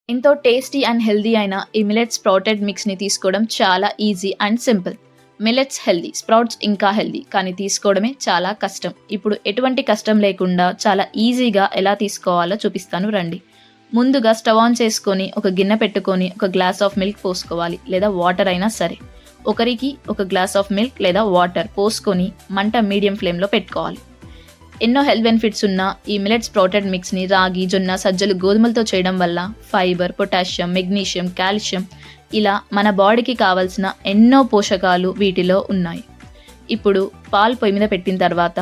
ఎంతో tasty and healthy అయిన ఈ మిల్లెట్ స్ప్రౌటెడ్ మిక్స్‌ని తీసుకోవడం చాలా easy and simple. Millets healthy, sprouts ఇంకా హెల్తీ. కానీ తీసుకోవడమే చాలా కష్టం. ఇప్పుడు ఎటువంటి కష్టం లేకుండా చాలా ఈజీగా ఎలా తీసుకోవాలో చూపిస్తాను రండి. ముందుగా స్టవ్ ఆన్ చేసుకొని ఒక గిన్నె పెట్టుకొని ఒక గ్లాస్ ఆఫ్ మిల్క్ పోసుకోవాలి లేదా వాటర్ అయినా సరే. ఒకరికి ఒక గ్లాస్ ఆఫ్ మిల్క్ లేదా వాటర్ పోసుకొని మంట మీడియం ఫ్లేమ్‌లో పెట్టుకోవాలి. ఎన్నో హెల్త్ బెనిఫిట్స్ ఉన్న ఈ మిల్లెట్ స్ప్రౌటెడ్ మిక్స్‌ని రాగి, జొన్న, సజ్జలు, గోధుమలతో చేయడం వల్ల ఫైబర్, పొటాషియం, మెగ్నీషియం, కాల్షియం ఇలా మన బాడీకి కావాల్సిన ఎన్నో పోషకాలు వీటిలో ఉన్నాయి. ఇప్పుడు పాలు పొయ్యి మీద పెట్టిన తర్వాత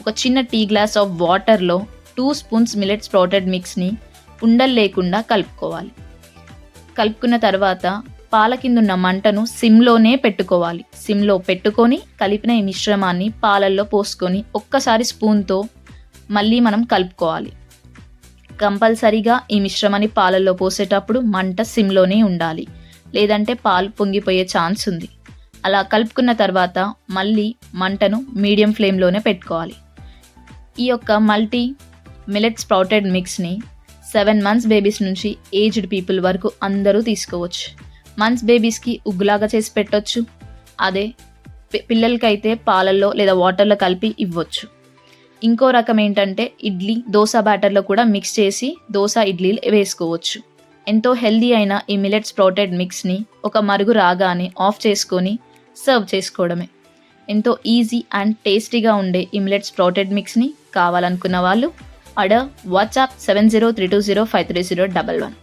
ఒక చిన్న టీ గ్లాస్ ఆఫ్ వాటర్‌లో 2 స్పూన్స్ మిల్లెట్ స్ప్రౌటెడ్ మిక్స్‌ని ఉండలు లేకుండా కలుపుకోవాలి. కలుపుకున్న తర్వాత పాల కిందున్న మంటను సిమ్‌లోనే పెట్టుకోవాలి. సిమ్‌లో పెట్టుకొని కలిపిన ఈ మిశ్రమాన్ని పాలల్లో పోసుకొని ఒక్కసారి స్పూన్‌తో మళ్ళీ మనం కలుపుకోవాలి. కంపల్సరీగా ఈ మిశ్రమాన్ని పాలల్లో పోసేటప్పుడు మంట సిమ్‌లోనే ఉండాలి. లేదంటే పాలు పొంగిపోయే ఛాన్స్ ఉంది. అలా కలుపుకున్న తర్వాత మళ్ళీ మంటను మీడియం ఫ్లేమ్‌లోనే పెట్టుకోవాలి. ఈ యొక్క మిల్లెట్ స్ప్రౌటెడ్ మిక్స్‌ని 7 మంత్స్ బేబీస్ నుంచి ఏజ్డ్ పీపుల్ వరకు అందరూ తీసుకోవచ్చు. మంత్స్ బేబీస్‌కి ఉగ్గులాగా చేసి పెట్టొచ్చు. అదే పిల్లలకైతే పాలల్లో లేదా వాటర్‌లో కలిపి ఇవ్వచ్చు. ఇంకో రకం ఏంటంటే ఇడ్లీ, దోస బ్యాటర్‌లో కూడా మిక్స్ చేసి దోస, ఇడ్లీలు వేసుకోవచ్చు. ఎంతో హెల్తీ అయిన ఈ మిల్లెట్ స్ప్రౌటెడ్ మిక్స్‌ని ఒక మరుగు రాగానే ఆఫ్ చేసుకొని సర్వ్ చేసుకోవడమే. ఎంతో ఈజీ అండ్ టేస్టీగా ఉండే ఈ మిల్లెట్ స్ప్రౌటెడ్ మిక్స్‌ని కావాలనుకున్న వాళ్ళు ఆర్డర్ వాట్సాప్ 7032053011.